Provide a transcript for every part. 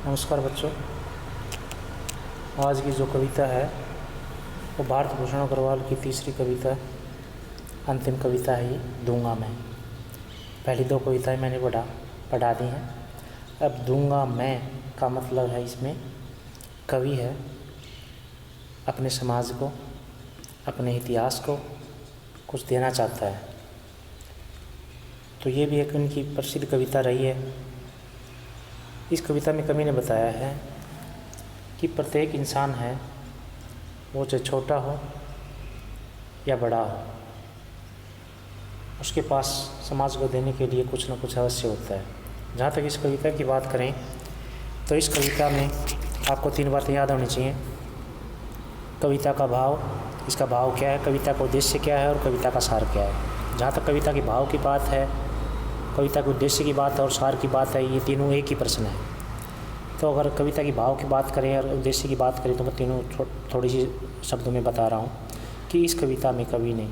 नमस्कार बच्चों। आज की जो कविता है वो भारत भूषण अग्रवाल की तीसरी कविता, अंतिम कविता है ये, दूंगा मैं। पहली दो कविताएं मैंने पढ़ा दी हैं। अब दूंगा मैं का मतलब है, इसमें कवि है अपने समाज को, अपने इतिहास को कुछ देना चाहता है। तो ये भी एक उनकी प्रसिद्ध कविता रही है। इस कविता में कवि ने बताया है कि प्रत्येक इंसान है, वो चाहे छोटा हो या बड़ा हो, उसके पास समाज को देने के लिए कुछ न कुछ अवश्य होता है। जहाँ तक इस कविता की बात करें तो इस कविता में आपको 3 बातें याद होनी चाहिए। कविता का भाव, इसका भाव क्या है, कविता का उद्देश्य क्या है और कविता का सार क्या है। जहाँ तक कविता के भाव की बात है, कविता के उद्देश्य की बात है और सार की बात है, ये तीनों एक ही प्रश्न है। तो अगर कविता की भाव की बात करें और उद्देश्य की बात करें तो मैं तीनों थोड़ी सी शब्दों में बता रहा हूँ कि इस कविता में कवि ने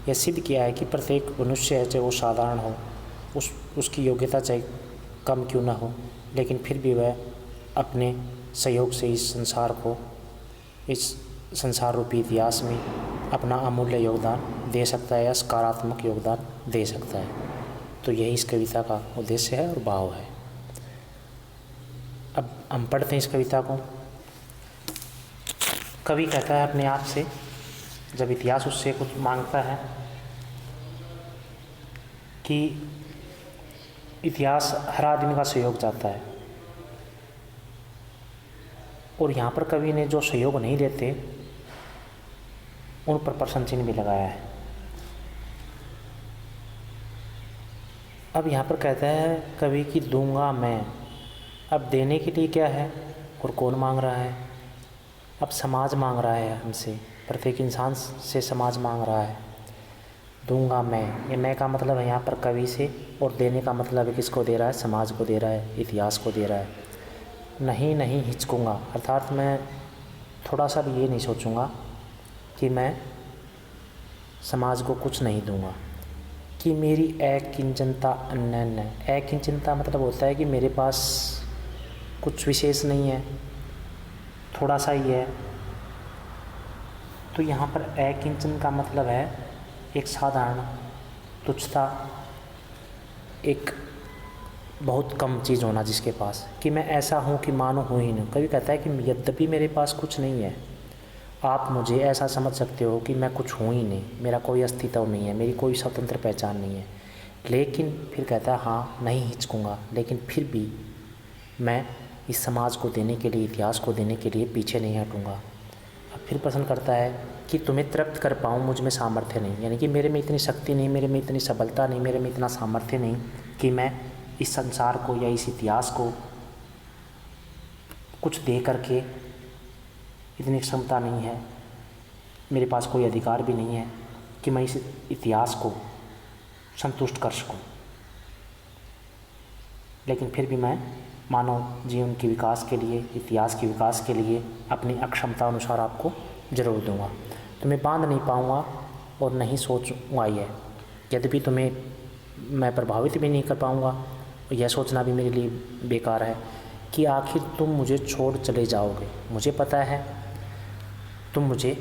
यह सिद्ध किया है कि प्रत्येक मनुष्य है, चाहे वो साधारण हो, उसकी योग्यता चाहे कम क्यों ना हो, लेकिन फिर भी वह अपने सहयोग से इस संसार रूपी इतिहास में अपना अमूल्य योगदान दे सकता है या सकारात्मक योगदान दे सकता है। तो यही इस कविता का उद्देश्य है और भाव है। अब हम पढ़ते हैं इस कविता को। कवि कहता है अपने आप से, जब इतिहास उससे कुछ मांगता है कि इतिहास हर आदमी का सहयोग चाहता है, और यहाँ पर कवि ने जो सहयोग नहीं देते उन पर प्रश्न चिन्ह भी लगाया है। अब यहाँ पर कहता है कवि कि दूंगा मैं। अब देने के लिए क्या है और कौन मांग रहा है? अब समाज मांग रहा है हमसे, प्रत्येक इंसान से समाज मांग रहा है। दूंगा मैं, ये मैं का मतलब है यहाँ पर कवि से, और देने का मतलब है किसको दे रहा है? समाज को दे रहा है, इतिहास को दे रहा है। नहीं हिचकूँगा, अर्थात मैं थोड़ा सा भी ये नहीं सोचूंगा कि मैं समाज को कुछ नहीं दूंगा। कि मेरी अकिंचनता अन्य, अकिंचनता मतलब होता है कि मेरे पास कुछ विशेष नहीं है, थोड़ा सा ही है। तो यहाँ पर अकिंचन का मतलब है एक साधारण तुच्छता, एक बहुत कम चीज़ होना जिसके पास, कि मैं ऐसा हूँ कि मानो हूँ ही नहीं। कभी कहता है कि यद्यपि मेरे पास कुछ नहीं है, आप मुझे ऐसा समझ सकते हो कि मैं कुछ हूँ ही नहीं, मेरा कोई अस्तित्व नहीं है, मेरी कोई स्वतंत्र पहचान नहीं है, लेकिन फिर कहता है हाँ नहीं हिचकूँगा, लेकिन फिर भी मैं इस समाज को देने के लिए, इतिहास को देने के लिए पीछे नहीं हटूँगा। अब फिर प्रश्न करता है कि तुम्हें तृप्त कर पाऊँ, मुझ में सामर्थ्य नहीं, यानी कि मेरे में इतनी शक्ति नहीं, मेरे में इतनी सबलता नहीं, मेरे में इतना सामर्थ्य नहीं कि मैं इस संसार को या इस इतिहास को कुछ दे करके, इतनी क्षमता नहीं है, मेरे पास कोई अधिकार भी नहीं है कि मैं इस इतिहास को संतुष्ट कर सकूं। लेकिन फिर भी मैं मानव जीवन के विकास के लिए, इतिहास के विकास के लिए अपनी अक्षमता अनुसार आपको ज़रूर दूंगा। तुम्हें बांध नहीं पाऊंगा और नहीं सोचूंगा यह, यद्यपि तुम्हें मैं प्रभावित भी नहीं कर पाऊंगा, और यह सोचना भी मेरे लिए बेकार है कि आखिर तुम मुझे छोड़ चले जाओगे। मुझे पता है तुम मुझे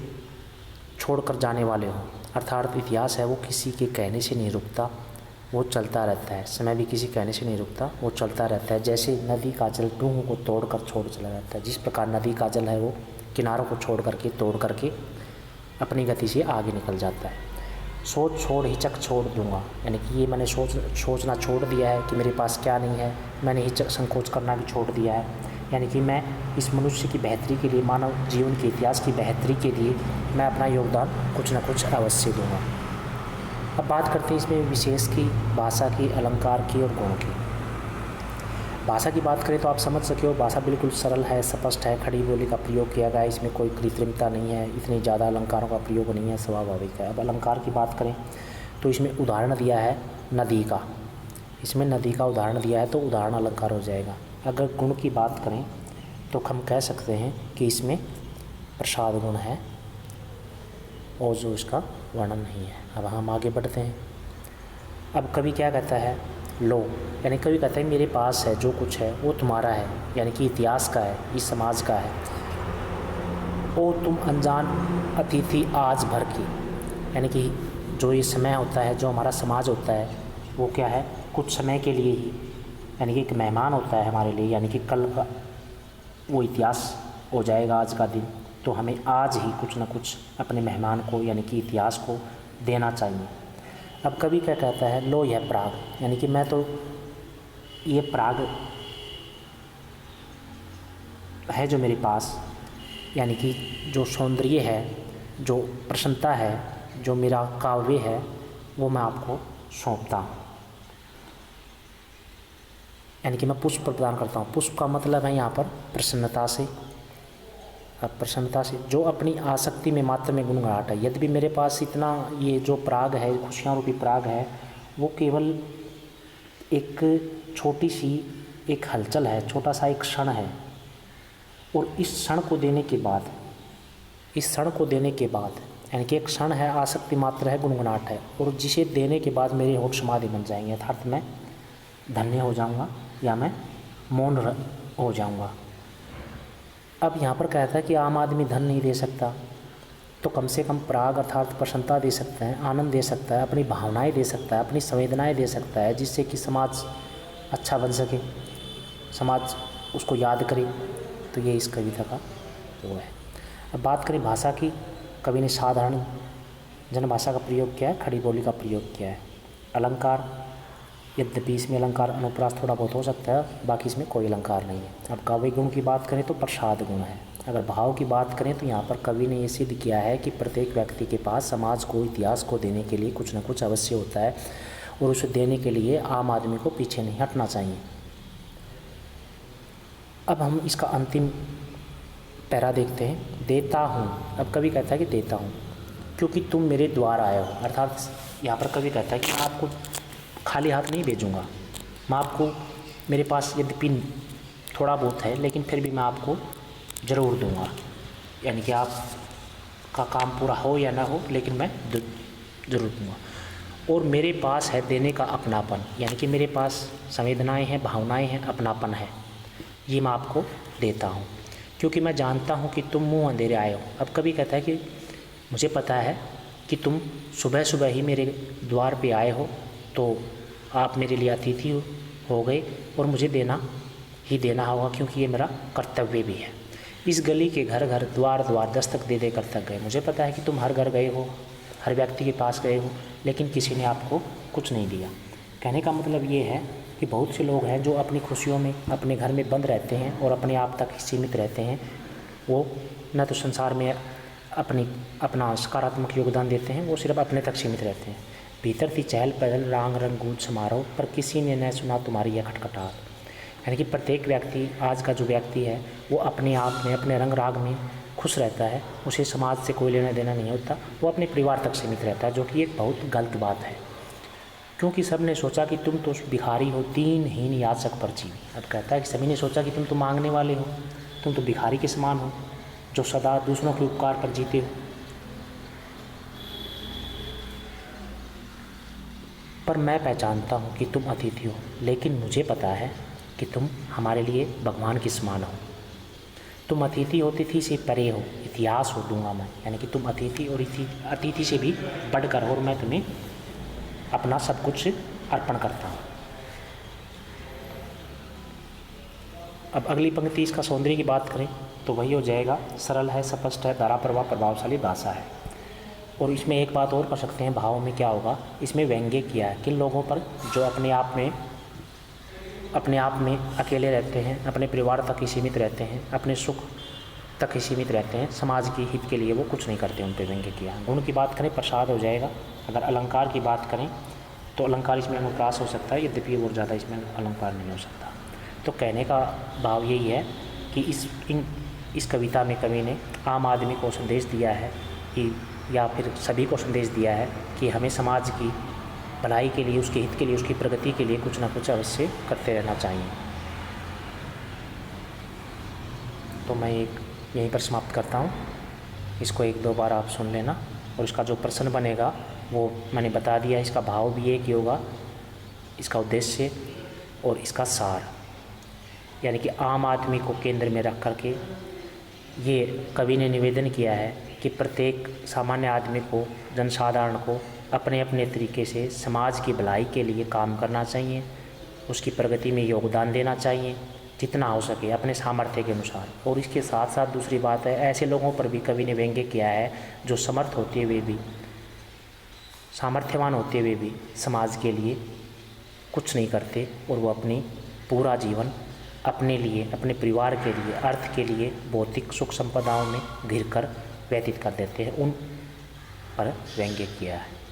छोड़कर जाने वाले हो। अर्थात इतिहास है वो किसी के कहने से नहीं रुकता, वो चलता रहता है। समय भी किसी कहने से नहीं रुकता, वो चलता रहता है। जैसे नदी का जल डूंग को तोड़कर छोड़ चला जाता है, जिस प्रकार नदी का जल है वो किनारों को छोड़ करके, तोड़ करके अपनी गति से आगे निकल जाता है। सोच छोड़ हिचक छोड़ दूंगा, यानी कि ये मैंने सोचना छोड़ दिया है कि मेरे पास क्या नहीं है, मैंने हिचक संकोच करना भी छोड़ दिया है। यानी कि मैं इस मनुष्य की बेहतरी के लिए, मानव जीवन के इतिहास की बेहतरी के लिए मैं अपना योगदान कुछ न कुछ अवश्य दूंगा। अब बात करते हैं इसमें विशेष की, भाषा की, अलंकार की और गुण की। भाषा की बात करें तो आप समझ सके हो, भाषा बिल्कुल सरल है, स्पष्ट है, खड़ी बोली का प्रयोग किया गया है, इसमें कोई कृत्रिमता नहीं है, इतनी ज़्यादा अलंकारों का प्रयोग नहीं है, स्वाभाविक है। अब अलंकार की बात करें तो इसमें उदाहरण दिया है नदी का, इसमें नदी का उदाहरण दिया है तो उदाहरण अलंकार हो जाएगा। अगर गुण की बात करें तो हम कह सकते हैं कि इसमें प्रसाद गुण है और जो इसका वर्णन नहीं है। अब हम आगे बढ़ते हैं। अब कवि क्या कहता है लो, यानी कवि कहता है मेरे पास है जो कुछ है वो तुम्हारा है, यानी कि इतिहास का है, इस समाज का है। ओ तुम अनजान अतिथि आज भर की, यानी कि जो ये समय होता है, जो हमारा समाज होता है, वो क्या है, कुछ समय के लिए ही, यानी कि एक मेहमान होता है हमारे लिए, यानी कि कल का वो इतिहास हो जाएगा आज का दिन, तो हमें आज ही कुछ ना कुछ अपने मेहमान को, यानी कि इतिहास को देना चाहिए। अब कवि क्या कहता है, लो यह पराग, यानी कि मैं तो ये पराग है जो मेरे पास, यानी कि जो सौंदर्य है, जो प्रसन्नता है, जो मेरा काव्य है, वो मैं आपको सौंपता हूँ। यानी कि मैं पुष्प प्रदान करता हूँ। पुष्प का मतलब है यहाँ पर प्रसन्नता से। अब प्रसन्नता से जो अपनी आसक्ति में मात्र में गुनगुनाहट है, यद्यपि मेरे पास इतना ये जो पराग है, खुशियाँ रूपी पराग है, वो केवल एक छोटी सी एक हलचल है, छोटा सा एक क्षण है, और इस क्षण को देने के बाद, इस क्षण को देने के बाद, यानी कि एक क्षण है, आसक्ति मात्र है, गुनगुनाहट है, और जिसे देने के बाद मेरे होठ समाधि बन जाएंगे, अर्थात मैं धन्य हो जाऊंगा या मैं मौन हो जाऊंगा। अब यहाँ पर कहता है कि आम आदमी धन नहीं दे सकता, तो कम से कम पराग अर्थात प्रसन्नता दे सकता है, आनंद दे सकता है, अपनी भावनाएं दे सकता है, अपनी संवेदनाएं दे सकता है, जिससे कि समाज अच्छा बन सके, समाज उसको याद करे। तो ये इस कविता का वो है। अब बात करें भाषा की, कवि ने साधारण जनभाषा का प्रयोग किया है, खड़ी बोली का प्रयोग किया है। अलंकार, यद्यपि इसमें अलंकार अनुप्रास थोड़ा बहुत हो सकता है, बाकी इसमें कोई अलंकार नहीं है। अब काव्य गुण की बात करें तो प्रसाद गुण है। अगर भाव की बात करें तो यहाँ पर कवि ने ये सिद्ध किया है कि प्रत्येक व्यक्ति के पास समाज को, इतिहास को देने के लिए कुछ न कुछ अवश्य होता है, और उसे देने के लिए आम आदमी को पीछे नहीं हटना चाहिए। अब हम इसका अंतिम पैरा देखते हैं, देता हूँ। अब कवि कहता है कि देता हूँ क्योंकि तुम मेरे द्वार आए हो, अर्थात यहाँ पर कवि कहता है कि मैं आपको खाली हाथ नहीं भेजूँगा, मैं आपको, मेरे पास यद्यपि थोड़ा बहुत है लेकिन फिर भी मैं आपको ज़रूर दूँगा, यानी कि आपका काम पूरा हो या ना हो लेकिन मैं ज़रूर दूँगा। और मेरे पास है देने का अपनापन, यानी कि मेरे पास संवेदनाएं हैं, भावनाएं हैं, अपनापन है, ये मैं आपको देता हूँ क्योंकि मैं जानता हूँ कि तुम मुँह अंधेरे आए हो। अब कभी कहता है कि मुझे पता है कि तुम सुबह सुबह ही मेरे द्वार पे आए हो, तो आप मेरे लिए अतिथि हो गए और मुझे देना ही देना होगा क्योंकि ये मेरा कर्तव्य भी है। इस गली के घर घर द्वार द्वार दस्तक दे दे कर थक गए। मुझे पता है कि तुम हर घर गए हो, हर व्यक्ति के पास गए हो, लेकिन किसी ने आपको कुछ नहीं दिया। कहने का मतलब ये है कि बहुत से लोग हैं जो अपनी खुशियों में अपने घर में बंद रहते हैं और अपने आप तक ही सीमित रहते हैं। वो न तो संसार में अपना सकारात्मक योगदान देते हैं, वो सिर्फ अपने तक सीमित रहते हैं। भीतर थी चहल पहल रांग रंग गूंज समारोह, पर किसी ने न सुना तुम्हारी यह खटखटाहट। यानी कि प्रत्येक व्यक्ति, आज का जो व्यक्ति है, वो अपने आप में, अपने रंग राग में खुश रहता है, उसे समाज से कोई लेना देना नहीं होता, वो अपने परिवार तक सीमित रहता है, जो कि एक बहुत गलत बात है। क्योंकि सब ने सोचा कि तुम तो भिखारी हो, दीनहीन याचक पर जीवी। अब कहता है कि सभी ने सोचा कि तुम तो मांगने वाले हो, तुम तो भिखारी के समान हो, जो सदा दूसरों के उपकार पर जीते हो। पर मैं पहचानता हूँ कि तुम अतिथि हो, लेकिन मुझे पता है कि तुम हमारे लिए भगवान के समान हो। तुम अतिथि हो, तिथि से परे हो, इतिहास हो दूंगा मैं। यानी कि तुम अतिथि और अतिथि से भी बढ़कर हो, और मैं तुम्हें अपना सब कुछ अर्पण करता हूँ। अब अगली पंक्ति इसका सौंदर्य की बात करें तो वही हो जाएगा, सरल है, स्पष्ट है, धारा प्रवाह प्रभावशाली भाषा है। और इसमें एक बात और कर सकते हैं, भाव में क्या होगा, इसमें व्यंग्य किया है किन लोगों पर, जो अपने आप में अकेले रहते हैं, अपने परिवार तक ही सीमित रहते हैं, अपने सुख तक ही सीमित रहते हैं, समाज के हित के लिए वो कुछ नहीं करते, उन पर व्यंग्य किया। गुण की बात करें, प्रसाद हो जाएगा। अगर अलंकार की बात करें तो अलंकार इसमें अनुप्रास हो सकता है, यद्यपि और ज़्यादा इसमें अलंकार नहीं हो सकता। तो कहने का भाव यही है कि इस कविता में कवि ने आम आदमी को संदेश दिया है कि, या फिर सभी को संदेश दिया है कि हमें समाज की भलाई के लिए, उसके हित के लिए, उसकी प्रगति के लिए कुछ ना कुछ अवश्य करते रहना चाहिए। तो मैं यहीं पर समाप्त करता हूँ। इसको एक दो बार आप सुन लेना, और इसका जो प्रश्न बनेगा वो मैंने बता दिया। इसका भाव भी एक ही होगा, इसका उद्देश्य और इसका सार, यानी कि आम आदमी को केंद्र में रख कर के ये कवि ने निवेदन किया है कि प्रत्येक सामान्य आदमी को, जनसाधारण को अपने अपने तरीके से समाज की भलाई के लिए काम करना चाहिए, उसकी प्रगति में योगदान देना चाहिए जितना हो सके अपने सामर्थ्य के अनुसार। और इसके साथ साथ दूसरी बात है, ऐसे लोगों पर भी कवि ने व्यंग्य किया है जो समर्थ होते हुए भी, सामर्थ्यवान होते हुए भी समाज के लिए कुछ नहीं करते और वो अपनी पूरा जीवन अपने लिए, अपने परिवार के लिए, अर्थ के लिए भौतिक सुख संपदाओं में घिर कर व्यतीत कर देते हैं। उन पर व्यंग्य किया है।